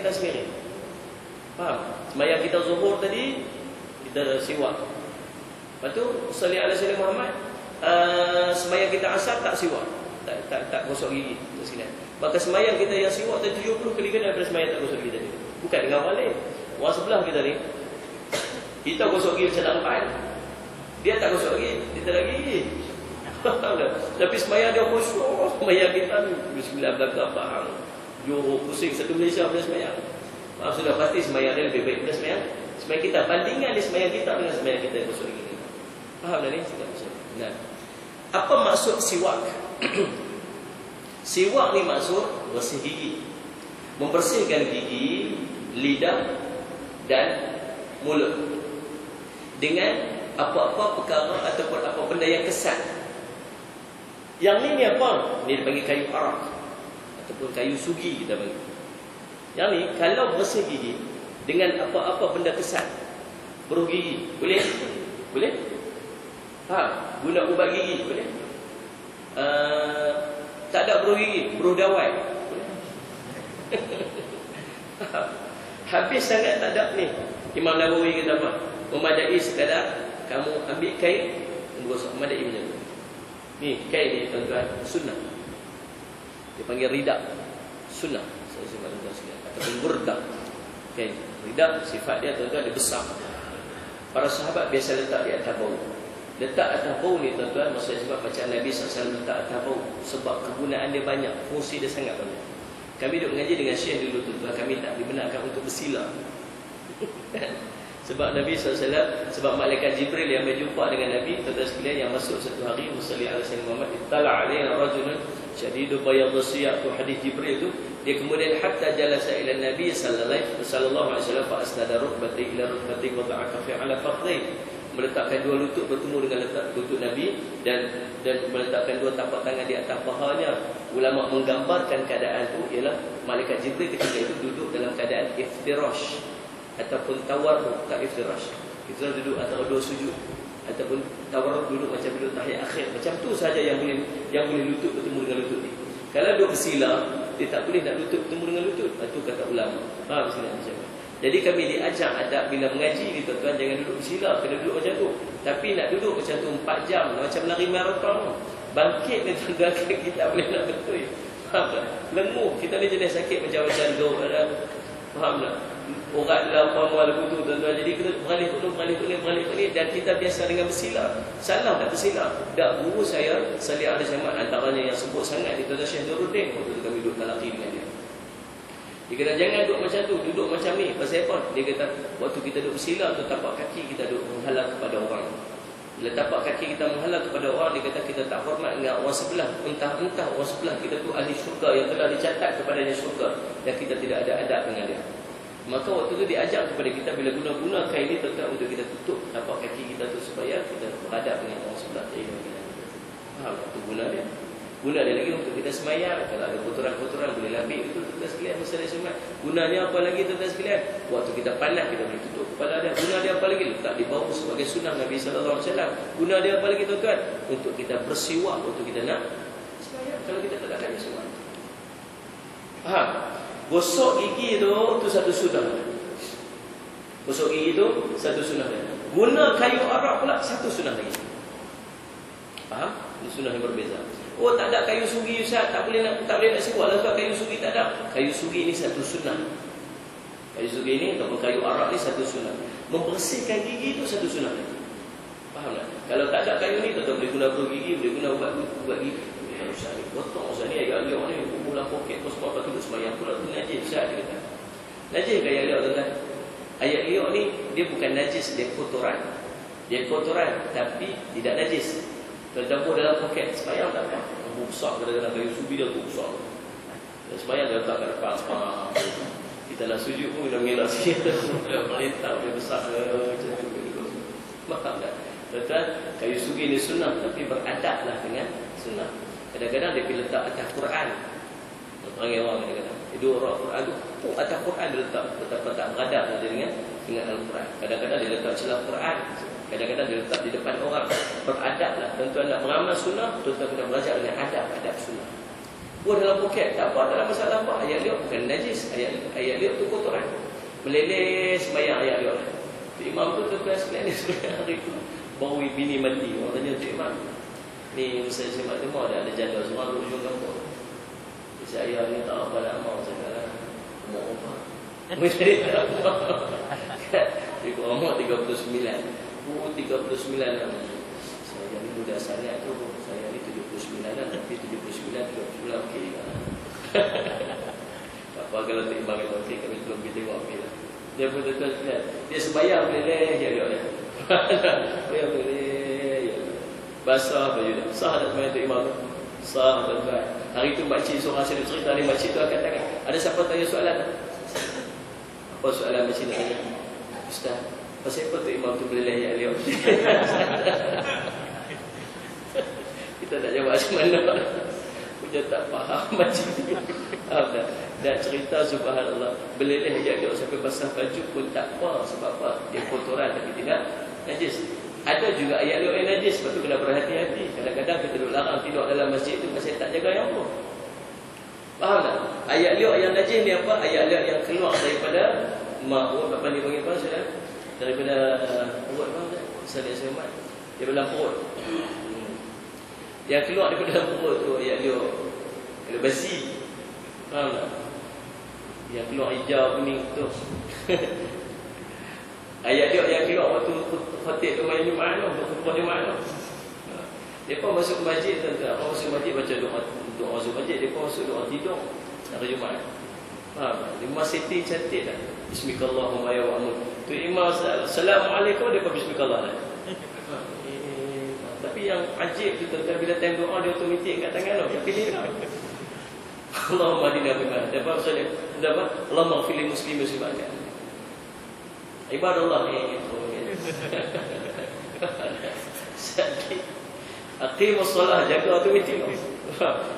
kita sendiri. Faham? Sembahyang kita zuhur tadi, kita siwak. Lepas tu, salli ala sayyidina Muhammad, sembahyang kita asar tak siwak. Tak gosok gigi. Maka sembahyang kita yang siwak tadi 70 kali ganda daripada sembahyang tak gosok gigi tadi. Bukan dengan orang lain. Orang sebelah kita ni, kita gosok gigi macam nak lepas. Dia tak gosok gigi, dia tak ada gigi. Tapi sembahyang dia khusyuk. Sembahyang kita ni bismillah belakang faham. Johor pusing satu Malaysia punya sembahyang. Maaf sudah pasti sembahyang dia lebih baik daripada sembahyang kita. Bandingan dia sembahyang kita dengan sembahyang kita yang gosok gigi. Faham dah ni? Nah. Apa maksud siwak? Siwak ni maksud bersih gigi. Membersihkan gigi, lidah dan mulut dengan apa-apa perkara ataupun apa benda yang kesat. Yang ni apa? Ni dipanggil kayu arak ataupun kayu sugi kita panggil. Yang ni kalau bersih gigi dengan apa-apa benda kesat, beruh gigi, boleh? Boleh? Guna ubat gigi, boleh? Tak ada beruh gigi, beruh dawai, boleh? Habis sangat tak ada ni. Imam Nawawi kata apa? Memadai sekadar kamu ambil kain, gosok, memadai macam tu. Ni kain ni tuan-tuan, sunnah. Dia panggil ridak, sunnah. Saya sebut tuan-tuan sekalian. Ataupun burdak. Kain ridak sifat dia tuan-tuan dia besar. Para sahabat biasa letak di atas bau. Letak atas bau ni tuan-tuan, maksudnya sebab macam Nabi SAW letak atas bau. Sebab kegunaan dia banyak, fungsi dia sangat banyak. Kami duduk mengaji dengan Syekh dulu tuan-tuan, kami tak dibenarkan untuk bersila. Sebab Nabi SAW, sebab malaikat Jibril yang berjumpa dengan Nabi, tuan-tuan sekalian, yang masuk satu hari, Musalli ala sayyidina Muhammad, ittala alaina rajulun syadidu bayadus siyaq, tu hadis Jibril tu, dia kemudian hatta jalasa ila Nabi sallallahu alaihi wasallam fa asnada rukbati ila rukbati wa ta'aka fi ala faqdi, meletakkan dua lutut bertemu dengan letak lutut Nabi dan meletakkan dua tapak tangan di atas pahanya. Ulama menggambarkan keadaan itu ialah malaikat Jibril ketika itu duduk dalam keadaan iftirash ataupun tawarruk, tak iftirash. Kita duduk antara dua sujud ataupun tawarruk, duduk macam duduk tahiyat akhir. Macam tu saja yang boleh lutut bertemu dengan lutut ni. Kalau duduk bersila, dia tak boleh nak lutut bertemu dengan lutut. Itu kata ulama. Faham sini macam mana? Jadi kami diajar adab bila mengaji ni tuan-tuan, jangan duduk bersila, kena duduk macam tu. Tapi nak duduk macam tu 4 jam macam lari maraton. Bangkit ni tuan-tuan, kita boleh nak betul. Faham tak? Lemah. Kita ni jenis sakit macam-macam tu. Faham tak? Orang dalam apa lagu tu tuan-tuan. Jadi kita beralih ni dan kita biasa dengan bersila. Salah tak bersila? Tak, guru saya Salih Ahli Zaman antaranya yang sebut sangat di tuan-tuan Syekh Nuruddin waktu kami duduk talaqi dengan dia. Dia kata jangan duduk macam tu, duduk macam ni. Pasal apa? Dia kata waktu kita duduk bersila tu tapak kaki kita duduk menghalang kepada orang. Bila tapak kaki kita menghalang kepada orang, dia kata kita tak hormat dengan orang sebelah. Entah-entah orang sebelah kita tu ahli syurga yang telah dicatat kepadanya syurga dan kita tidak ada adab dengan dia. Maka waktu tu diajar kepada kita bila guna kain ini tetap untuk kita tutup tapak kaki kita tu supaya kita beradab dengan orang sebelah. Faham tak? Itu guna dia. Guna dia lagi untuk kita semayang. Kalau ada kotoran-kotoran boleh labik itu tuan-tuan sekalian masalah sunat. Gunanya apa lagi tuan-tuan sekalian? Waktu kita panas kita boleh tutup kepala dia. Guna dia apa lagi? Letak di bawah sebagai sunnah Nabi sallallahu alaihi wasallam. Guna dia apa lagi tuan-tuan? Untuk kita bersiwak waktu kita nak semayang. Kalau kita tak ada siwak. Faham? Gosok gigi tu satu sunnah. Gosok gigi tu satu sunnah. Guna kayu arak pula satu sunnah lagi. Faham? Ini sunnah yang berbeza. Oh tak ada kayu sugi Ustaz, tak boleh nak siwak lah sebab kayu sugi tak ada. Kayu sugi ini satu sunnah. Kayu sugi ini ataupun kayu arak ni satu sunnah. Membersihkan gigi itu satu sunnah. Faham tak? Kalau tak ada kayu ni, tetap boleh guna beruh gigi, boleh guna ubat gigi. Ustaz ni potong, Ustaz ni agak-agak ni pulang poket pun semua apa tulis semayang pula tu najis Ustaz dia kata. Najis ke ayat liok tuan-tuan? Ayat liok ni dia bukan najis, dia kotoran. Dia kotoran tapi tidak najis. Tercampur dalam poket semayang tak apa. Bumbu besar kadang-kadang kayu subi dia bumbu besar. Dan semayang dia letak kat depan sepah. Kita nak sujud pun kita mengelak sikit. Dia melintang, dia besar macam tu. Faham tak? Tuan-tuan, kayu sugi ni sunnah tapi beradablah dengan sunnah. Kadang-kadang dia pergi letak atas Quran. Panggil orang kadang-kadang. Dia orang Quran tu atas Quran dia letak. Betapa tak beradab dengan Al-Quran. Kadang-kadang dia letak celah Quran. Kadang-kadang dia letak di depan orang. Beradablah. Tuan-tuan nak beramal sunnah, tuan-tuan kena belajar dengan adab sunnah. Buat dalam poket, tak apa, dalam masalah apa. Ayat liuk bukan najis. Ayat liuk tu kotoran. Meleleh sembahyang ayat liuk. Tu imam tu tuan sekalian ni sebenarnya hari tu baru bini mati. Orang tanya tu imam, ni Ustaz Syed tu mau ada janda seorang duduk ujung kampung. Saya ni tak apa nak mau sekarang. Mau apa? Mesti tak apa. Dia umur 39. 39 lah. Saya ni muda sangat tu. Saya ni 79 lah. Tapi 39 okey lah. Tak apa kalau tak imbang itu okey. Kami belum pergi tengok okey lah. Dia pun tuan lihat. Dia sembahyang boleh ya dia. Sembahyang boleh. Basah baju dia. Sah tak sembahyang tu imam tu? Sah tuan-tuan. Hari tu makcik seorang saya cerita ni, makcik tu angkat tangan. Ada siapa tanya soalan? Apa soalan makcik nak tanya? Ustaz, pasal apa tu imam tu boleh layak dia? Kita tak jawab macam mana. Punya tak faham macam ni. Faham tak? Dan cerita subhanallah, beleleh dia sampai basah baju pun tak apa. Sebab apa? Dia kotoran tapi tidak najis. Ada juga ayat liuk yang najis, sebab tu kena berhati-hati. Kadang-kadang kita duduk larang tidur dalam masjid tu pasal tak jaga yang apa. Faham tak? Ayat liuk yang najis ni apa? Ayat liuk yang keluar daripada ma'ud, apa ni panggil apa saudara? Daripada perut apa? Saudara saya mat. Daripada dalam perut. Yang keluar daripada dalam perut tu ayat liuk. Ada basi. Faham tak? Yang keluar hijau kuning tu. Ayat liuk yang keluar waktu khatib tu main Jumaat tu, khutbah Jumaat tu. Depa masuk ke masjid tuan-tuan. Apa masuk masjid baca doa masuk masjid, depa masuk doa tidur hari Jumaat. Faham? Imam setting cantik dah. Bismillahirrahmanirrahim ya wa'amud. Tu imam assalamualaikum depa bismillah dah. Tapi yang ajib tu tuan-tuan, bila time doa dia automatik angkat tangan tu. Pilih dah. Allahumma hadina biman. Depa bersalih. Depa Allahumma ighfir lil muslimin subhanahu. Ibadallah ni sakit. Aqimus solah, jaga automatik.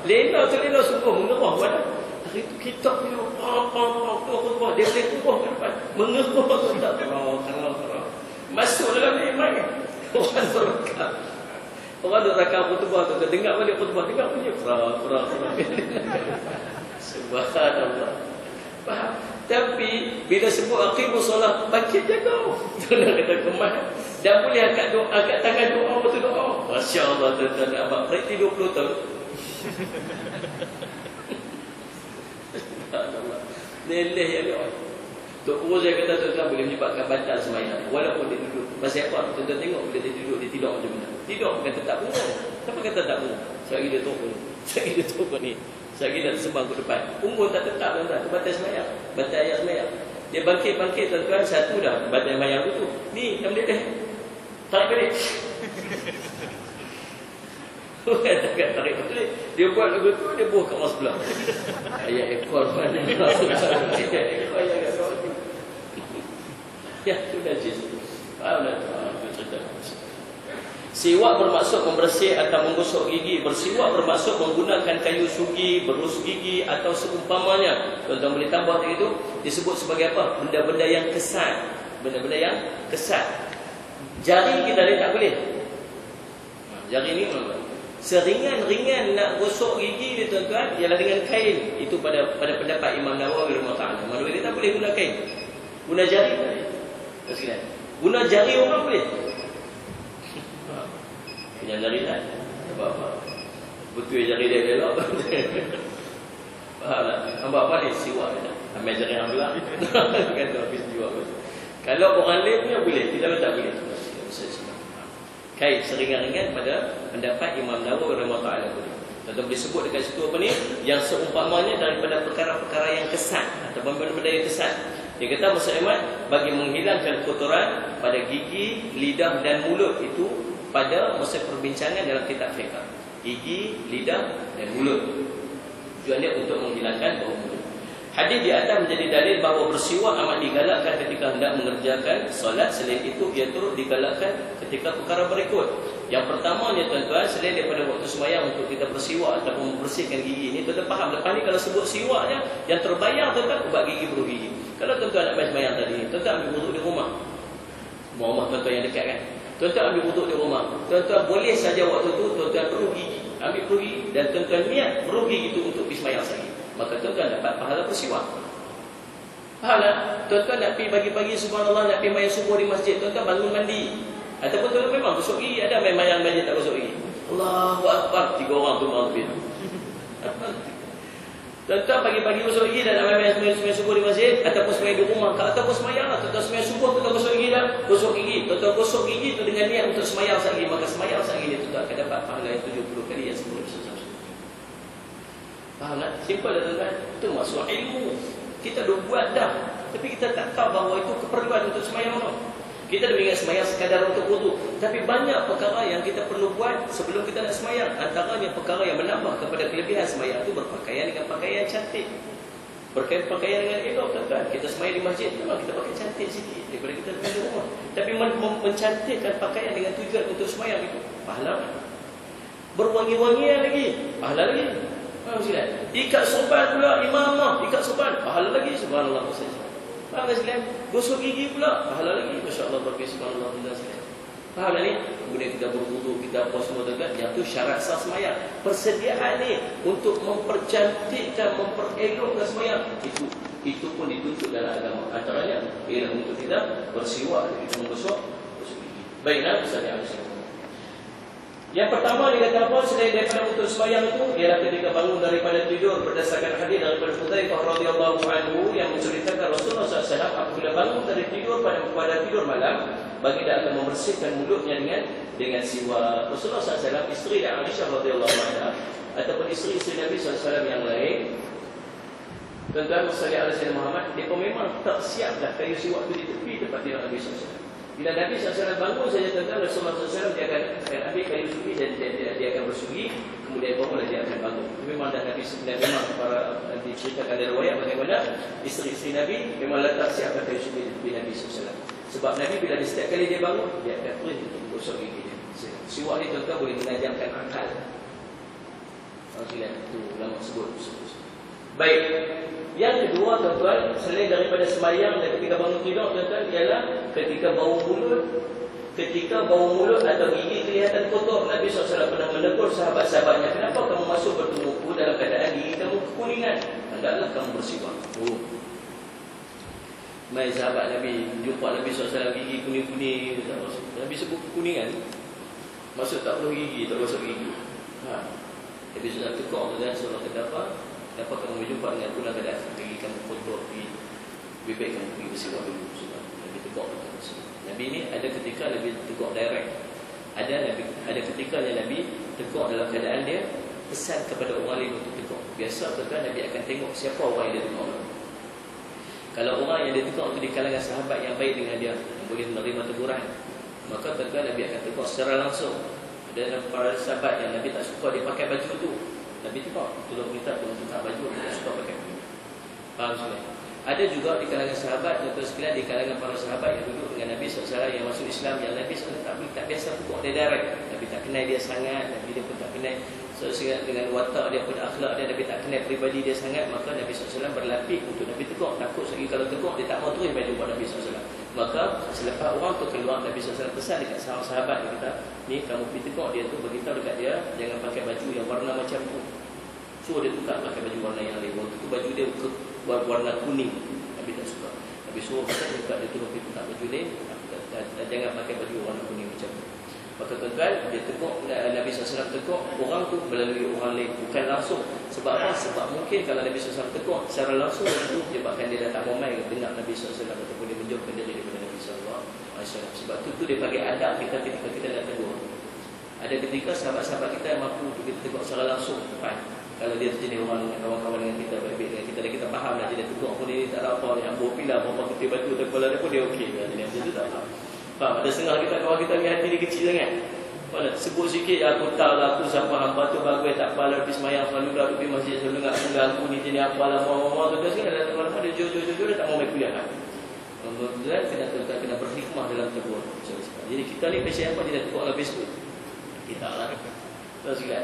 Lena tu lena sungguh mengerah pada. Hari tu kita punya apa dia boleh kubah ke depan. Mengerah tu tak terang. Masuk dalam iman. Orang berakal. Orang duk rakam khutbah tu, dengar balik khutbah, dengar punya pura. Subhanallah. Faham? Tapi bila sebut aqimus solat, bangkit jaga. Tu nak kata kemas. Dan boleh angkat tangan doa waktu doa. Masya-Allah tuan-tuan nak abang berarti 20 tahun. Subhanallah. Leleh ya doa. Tok Guru saya kata tuan-tuan boleh menyebabkan batal sembahyang walaupun dia duduk. Pasal apa? Tuan-tuan tengok bila dia duduk dia tidur macam mana. Tidur bukan tetap bunga. Kenapa kata tak bunga? Sebab dia turun. Sebab dia turun ni. Sebab dia sembang ke depan. Unggun tak tetap tuan-tuan. Batal sembahyang. Batal ayat sembahyang. Dia bangkit tuan-tuan, satu dah batal sembahyang tu. Ni yang dia tarik balik. Bukan tarik balik. Dia buat lagu tu, dia buah kat mas sebelah. Ayat ekor mana? Ayat ekor yang kat bawah tu. Ya, tu najis. Faham tak? Itu cerita. Siwak bermaksud membersih atau menggosok gigi. Bersiwak bermaksud menggunakan kayu sugi, berus gigi atau seumpamanya. Tuan-tuan boleh tambah tadi tu, disebut sebagai apa? Benda-benda yang kesat. Benda-benda yang kesat. Jari kita ni tak boleh. Jari ni seringan-ringan nak gosok gigi ni tuan-tuan ialah dengan kain. Itu pada pendapat Imam Nawawi rahimahullah. Maksudnya dia tak boleh guna kain. Guna jari tak boleh. Teruskan. Guna jari orang boleh. Punya jari lah. Apa-apa. Betul jari dia belok. Faham tak? Nampak apa ni? Siwak dia. Ambil jari yang belak. Kata habis siwak. Kalau orang lain punya boleh. Kita tak boleh. Kain seringan-ringan pada pendapat Imam Nawawi rahimahullah boleh. Tentu disebut dekat situ apa ni? Yang seumpamanya daripada perkara-perkara yang kesat atau benda-benda yang kesat. Dia kata Musa Ahmad bagi menghilangkan kotoran pada gigi, lidah dan mulut itu pada masa perbincangan dalam kitab fiqh. Gigi, lidah dan mulut. Tujuannya untuk menghilangkan bau mulut. Hadis di atas menjadi dalil bahawa bersiwak amat digalakkan ketika hendak mengerjakan solat. Selain itu ia turut digalakkan ketika perkara berikut. Yang pertamanya tuan-tuan, selain daripada waktu sembahyang untuk kita bersiwak ataupun membersihkan gigi ini, tuan-tuan faham lepas ni kalau sebut siwaknya yang terbayang tuan-tuan ubat gigi beruh gigi. Kalau tuan-tuan nak baik sembahyang tadi, tuan-tuan ambil wuduk di rumah. Rumah tuan-tuan yang dekat kan. Tuan-tuan ambil wuduk di rumah. Tuan-tuan boleh saja waktu tu tuan-tuan beruh gigi. ambil pergi dan tuan-tuan niat merugi itu untuk pergi sembahyang sehari, maka tuan-tuan dapat pahala bersiwak. Pahala tuan-tuan nak pergi pagi-pagi, subhanallah, nak pergi sembahyang subuh di masjid, tuan-tuan bangun mandi, ataupun tuan-tuan memang gosok gigi. Ada main sembahyang masjid tak gosok gigi? Allahu Akbar, 3 orang tu mahu pergi. Tuan-tuan pagi-pagi gosok gigi dan main sembahyang subuh di masjid, ataupun sembahyang di rumah, ataupun sembahyang lah. Tuan-tuan sembahyang subuh, tuan-tuan gosok gigi dah, gosok gigi. Tuan-tuan gosok gigi tu dengan niat untuk sembahyang sehari, maka sembahyang sehari ni tuan-tuan akan dapat pahala yang 70 kali yang sebelum sesuatu. Faham tak? Simple dah tuan-tuan. Itu maksud ilmu. Kita dah buat dah, tapi kita tak tahu bahawa itu keperluan untuk sembahyang tu. Kita dah ingat sembahyang sekadar untuk wudu, tapi banyak perkara yang kita perlu buat sebelum kita nak sembahyang. Antaranya perkara yang menambah kepada kelebihan sembahyang itu berpakaian dengan pakaian cantik, berpakaian dengan elok, tuan-tuan. Kita sembahyang di masjid, memang kita pakai cantik sikit daripada kita di rumah, tapi mencantikkan pakaian dengan tujuan untuk sembahyang itu pahala. Berwangi-wangian lagi, pahala lagi. Ikat sorban pula imamah, ikat sorban, pahala lagi, subhanallah. Faham tak sekalian? Gosok gigi pula, pahala lagi, masya-Allah, berkah subhanallah. Faham tak ni? Kemudian kita berwudu, kita apa semua tuan-tuan, yang tu syarat sah sembahyang. Persediaan ni untuk mempercantikkan, memperelokkan sembahyang, itu pun dituntut dalam agama. Antaranya ialah untuk kita bersiwak, kita menggosok gigi. Baiklah, misalnya yang pertama dia kata apa, selain daripada untuk sembahyang itu ialah ketika bangun daripada tidur, berdasarkan hadis daripada Hudzaifah radhiyallahu anhu yang menceritakan Rasulullah SAW apabila bangun dari tidur pada tidur malam, baginda akan membersihkan mulutnya dengan siwak. Rasulullah SAW, isteri Aisyah radhiyallahu anha ataupun isteri Nabi SAW yang lain, tuan-tuan sekalian Rasulullah Muhammad, dia pun memang tak siap dah kayu siwak itu di tepi tempat tidur Nabi SAW. Bila Nabi SAW bangun saja, tuan-tuan, Rasulullah SAW dia akan ambil kayu sugi dan dia akan bersugi, kemudian barulah dia akan bangun. Memang dah Nabi memang para diceritakan dari riwayat bagaimana isteri-isteri Nabi memang letak siapkan kayu sugi di Nabi SAW. Sebab Nabi bila setiap kali dia bangun, dia akan pergi untuk gosok gigi dia. Siwak ni tuan-tuan boleh menajamkan akal. Itu ulama sebut. Baik. Yang kedua, tuan-tuan, selain daripada sembahyang dan ketika bangun tidur, tuan-tuan, ialah ketika bau mulut atau gigi kelihatan kotor. Nabi SAW pernah menegur sahabat-sahabatnya, kenapa kamu masuk bertumpu dalam keadaan gigi kamu kekuningan? Hendaklah kamu bersiwak. Mai sahabat Nabi jumpa Nabi SAW gigi kuning-kuning, Nabi sebut kekuningan, maksud tak perlu gigi, tak gosok gigi. Nabi SAW tekuk, tuan-tuan, Rasulullah kata apa? Kenapa kamu berjumpa dengan pulang keadaan gigi kamu kotor, lebih baik kamu pergi bersiwak dulu. Nabi tegak. Nabi ni ada ketika Nabi tegak direct, ada ketika yang Nabi tegak dalam keadaan dia pesan kepada orang lain untuk tegak. Biasa tuan-tuan, Nabi akan tengok siapa orang yang dia tegak. Kalau orang yang dia tegak itu di kalangan sahabat yang baik dengan dia, yang boleh menerima teguran, maka tuan-tuan Nabi akan tegak secara langsung. Dan para sahabat yang Nabi tak suka dia pakai baju tu, Nabi tegak, tolong kita tolong tukar baju, dia suka pakai baju. Faham sekalian? Ada juga di kalangan sahabat, tuan-tuan sekalian, di kalangan para sahabat yang duduk dengan Nabi SAW yang masuk Islam, yang Nabi SAW tak biasa pukul dia direct. Nabi tak kenal dia sangat, Nabi dia pun tak kenal dengan watak dia pun, akhlak dia, Nabi tak kenal peribadi dia sangat. Maka Nabi SAW berlapik untuk Nabi tegak. Takut sekali kalau tegak dia tak mau terus baju buat Nabi SAW. Maka selepas orang tu keluar, Nabi SAW pesan dekat sahabat dia kata, ni kamu pergi tegak dia tu, beritahu dekat dia jangan pakai baju yang warna macam tu. Suruh dia tukar pakai baju warna yang lain. Waktu tu baju dia warna kuning, Nabi tak suka. Nabi suruh tukar dia tu, Nabi tukar baju lain, jangan pakai baju warna kuning macam tu. Maka tuan-tuan, dia tegak, Nabi SAW tegak orang tu melalui orang lain, bukan langsung. Sebab apa? Sebab mungkin kalau Nabi SAW tegak secara langsung, itu menyebabkan dia dah tak mau main dengar Nabi SAW ataupun dia menjauhkan diri daripada Nabi SAW. Sebab tu dia bagi adab kita ketika kita nak tegur. Ada ketika sahabat-sahabat kita yang mampu untuk kita tegak secara langsung, kan? Kalau dia jadi orang kawan-kawan dengan kita, baik-baik dengan kita, dan kita faham lah, dia tegak pun dia tak ada apa, dia ambil pilah berapa kutip batu kepala dia pun dia okey lah. Jadi macam tu tak faham. Faham? Ada setengah kita, kawan kita ni hati dia kecil sangat. Sebut sikit, aku tahu lah, aku siapa hamba tu bagus, tak apalah, pergi semayang selalu dah, pergi masjid selalu nak tunggal aku ni jenis apalah, mama-mama tu kan, ada lama-lama dia jauh-jauh dia tak mau main kuliah kan. Tuan-tuan kena berhikmah dalam tegur. Jadi kita ni pasal apa dia dah tegur dalam Facebook? Kita lah.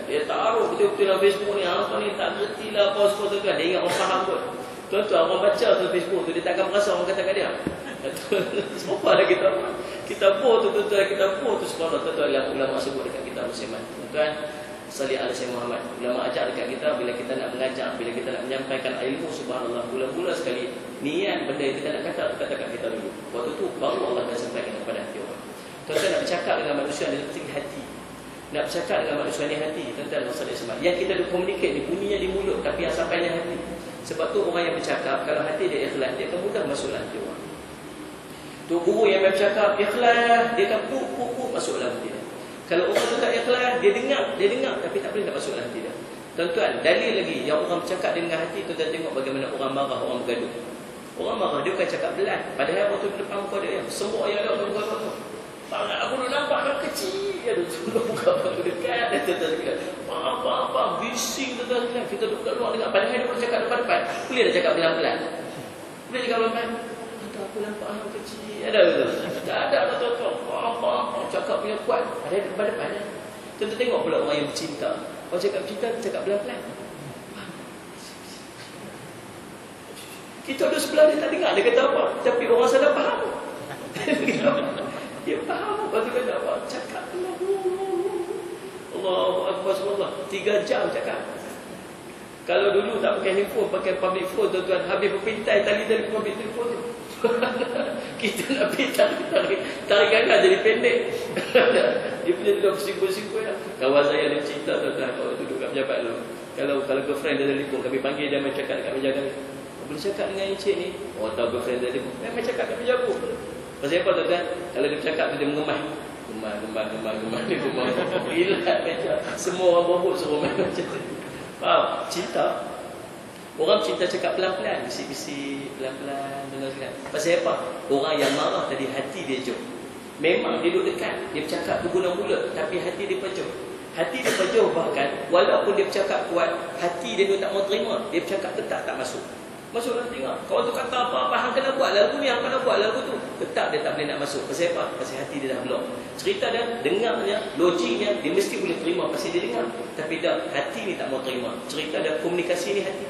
Dia taruh betul-betul dalam Facebook ni, apa ni tak kerti lah apa semua tu kan. Dia ingat orang faham kot. Tuan-tuan, orang baca tu Facebook tu, dia takkan merasa orang kata kat dia. Semua lah kita buat tu, tuan-tuan, kita buat tu. Subhanallah, tuan-tuan, ulama sebut dekat kita musliman. Tuan-tuan, salli ala Sayyidina Muhammad. Ulama ajar dekat kita, bila kita nak mengajar, bila kita nak menyampaikan ilmu, subhanallah, bulan-bulan sekali niat benda yang kita nak kata kat kita dulu. Waktu tu baru Allah akan sampaikan kepada hati orang. Tuan-tuan nak bercakap dengan manusia dia penting hati. Nak bercakap dengan manusia ni hati, tuan-tuan masalah sebab yang kita ada communicate ni bunyinya di mulut tapi yang sampainya hati. Sebab tu orang yang bercakap kalau hati dia ikhlas, dia akan mudah masuk dalam hati orang. Tu guru yang bercakap ikhlas, dia akan puk masuk dalam hati dia. Kalau orang tu tak ikhlas, dia dengar tapi tak boleh nak masuk dalam hati dia. Tuan-tuan, dalil lagi yang orang bercakap dengan hati, tuan-tuan tengok bagaimana orang marah, orang bergaduh. Orang marah dia bukan cakap belan, padahal waktu di depan muka dia semua yang ada muka tu. Tangan aku dah nampak dah kecil, dia tolong buka batu dekat, dia tuan-tuan apa bising tuan-tuan, kita duduk kat luar dengar, padahal dia pun cakap depan-depan. Boleh dah cakap belan-belan. Boleh cakap belan-belan. Aku nampak anak kecil. Ada ke? Tak ada lah tuan-tuan. Apa cakap punya kuat. Ada depan-depan. Tuan-tuan tengok pula orang yang bercinta. Orang cakap bercinta, cakap pelan-pelan. Kita duduk sebelah dia tak dengar dia kata apa. Tapi orang sana faham. Dia faham apa dia kata apa. Cakap pelan. Allahu Akbar subhanallah. 3 jam cakap. Kalau dulu tak pakai handphone, pakai public phone, tuan-tuan, habis berpintai tali public telefon tu. Kita nak tarik gangga jadi pendek. Dia punya duduk bersimpul-simpul lah. Kawan saya ada cerita tuan-tuan, kalau duduk kat pejabat dulu, kalau girlfriend dia telefon, kami panggil dia main cakap dekat meja kami. Boleh cakap dengan encik ni? Oh tahu girlfriend dia telefon, main cakap kat meja aku. Pasal apa tuan-tuan? Kalau dia bercakap tu dia mengemah. Gemah. Gila meja. Semua orang bobot suruh main macam tu. Faham? Cinta. Orang cinta cakap pelan-pelan, bisik-bisik, pelan-pelan, dengar-dengar. Pasal apa? Orang yang marah tadi hati dia jauh. Memang dia duduk dekat, dia bercakap tu guna mulut, tapi hati dia jauh. Hati dia jauh bahkan, walaupun dia bercakap kuat, hati dia tak mau terima, dia bercakap tetap tak masuk. Masuk dalam tengok. Kalau tu kata apa-apa, hang kena buat lagu ni, hang kena buat lagu tu. Tetap dia tak boleh nak masuk. Pasal apa? Pasal hati dia dah blok. Cerita dia, dengarnya, logiknya, dia mesti boleh terima pasal dia dengar. Tapi dah, hati ni tak mau terima. Cerita dia, komunikasi ni hati.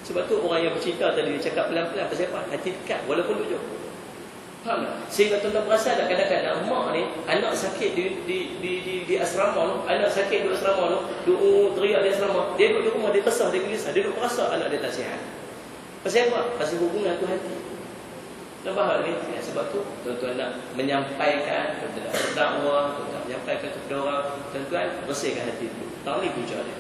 Sebab tu orang yang bercinta tadi dia cakap pelan-pelan. Pasal apa? Hati dekat walaupun duduk. Faham tak? Sehingga tuan-tuan perasan tak kadang-kadang mak ni anak sakit di asrama tu, anak sakit di asrama tu, teriak di asrama, dia duduk di rumah, dia kesah, dia gelisah, dia duduk perasa anak dia tak sihat. Pasal apa? Pasal hubungan tu hati. Tak faham ni? Ya, sebab tu tuan-tuan nak menyampaikan, tuan-tuan nak berdakwah, tuan-tuan nak menyampaikan kepada orang, tuan-tuan bersihkan hati tu. Tak boleh punca dia.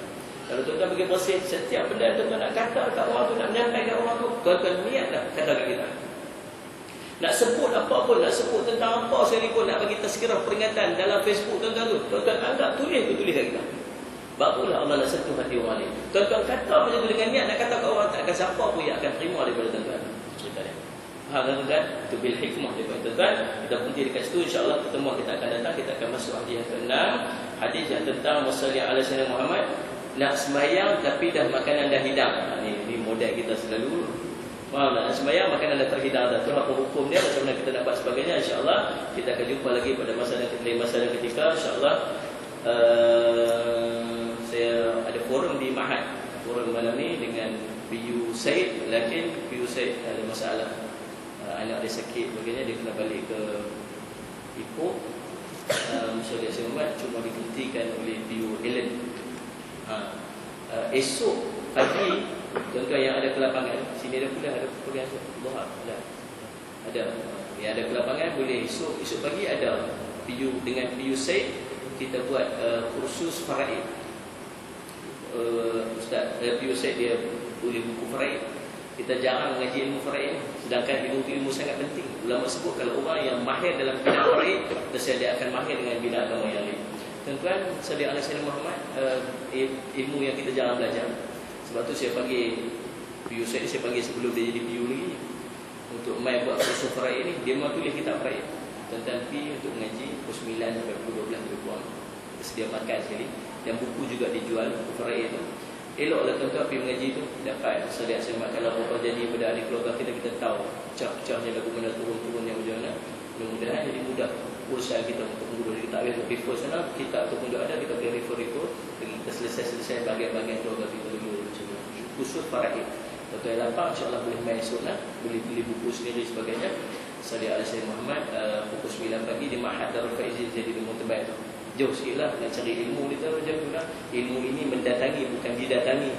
Kalau tuan-tuan pergi bersih, setiap benda yang tuan-tuan nak kata kat orang tu, nak menyampaikan orang tu, tuan-tuan niatlah kata kat kita. Nak sebut apa pun, nak sebut tentang apa sekalipun, nak bagi tazkirah peringatan dalam Facebook tuan-tuan tu, tuan-tuan anggap tulis kat kita. Barulah Allah nak sentuh hati orang ni. Tuan-tuan kata macam tu dengan niat nak kata kat orang, tak akan siapa pun yang akan terima daripada tuan-tuan. Cerita dia. Faham tuan-tuan? Itu bil hikmah daripada tuan-tuan. Kita berhenti dekat situ, insya-Allah pertemuan kita akan datang, kita akan masuk hadis yang ke-6, hadis yang tentang masalah ala Sayyidina Muhammad. Nak sembahyang tapi dah makanan dah hidang. Ni model kita selalu. Faham tak? Nak sembahyang makanan dah terhidang dah. Tu apa hukum dia, macam mana kita nak buat sebagainya, insya-Allah kita akan jumpa lagi pada masa ketika insya-Allah. Saya ada forum di Mahat, forum malam ni dengan PU Said, lakin PU Said ada masalah, anak dia sakit sebagainya, dia kena balik ke Ipoh. Masyarakat Selamat cuma dihentikan oleh PU Ellen. Esok pagi tuan-tuan yang ada ke lapangan, sini ada pula, ada program Doha, ada yang ada ke lapangan boleh esok pagi ada PU dengan PU Said, kita buat kursus faraid. Ustaz PU Said dia tulis buku faraid. Kita jarang mengaji ilmu faraid, sedangkan ilmu sangat penting. Ulama sebut kalau orang yang mahir dalam bidang faraid, dia akan mahir dengan bidang agama yang lain. Tuan-tuan, sallallahu alaihi wasallam Muhammad, ilmu yang kita jarang belajar. Sebab tu saya panggil PU Said, saya panggil sebelum dia jadi PU lagi, untuk mai buat kursus faraid ni. Dia mahu tulis kitab faraid. Tuan-tuan pergi untuk mengaji pukul 9 sampai pukul 12 lebih kurang. Sedia makan sekali. Dan buku juga dijual, buku faraid tu. Eloklah tuan-tuan pergi mengaji tu, dapat sedia semak. Kalau apa jadi pada ahli keluarga kita tahu pecah-pecahnya lagu mana turun-turunnya macam mana. Mudah-mudahan jadi mudah urusan kita untuk mengurus. Kita tak boleh refer sana, kita ataupun juga ada, kita boleh refer bagi kita selesai bahagian-bahagian keluarga kita dulu macam tu. Khusus faraid. Tuan-tuan yang lapang insya-Allah boleh main esok lah, boleh beli buku sendiri sebagainya. Sallallahu alaihi wasallam Muhammad, pukul 9 pagi di Mahat Darul Faizin jadi di Montebaik tu. Jauh sikitlah nak cari ilmu ni tahu macam mana. Ilmu ini mendatangi bukan didatangi.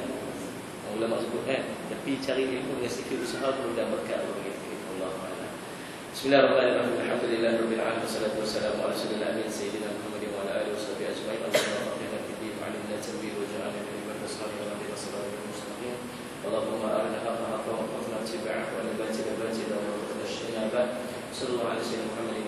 Ulama sebut kan, tapi cari ilmu dengan sedikit usaha pun dah berkat begitu. Allah Taala. Bismillahirrahmanirrahim. Alhamdulillahirabbil alamin. Wassalatu wassalamu ala rasulillah amin sayyidina Muhammadin wa ala alihi washabihi ajma'in. Allahumma qina fid-din wa 'allimna at-tanbih wa ja'alna min al-salihin wa min as-salihin mustaqim. Allahumma arina haqqa haqqan wa arina ittiba'ahu wa nabati nabati wa nabati. Sallallahu alaihi wa sallam.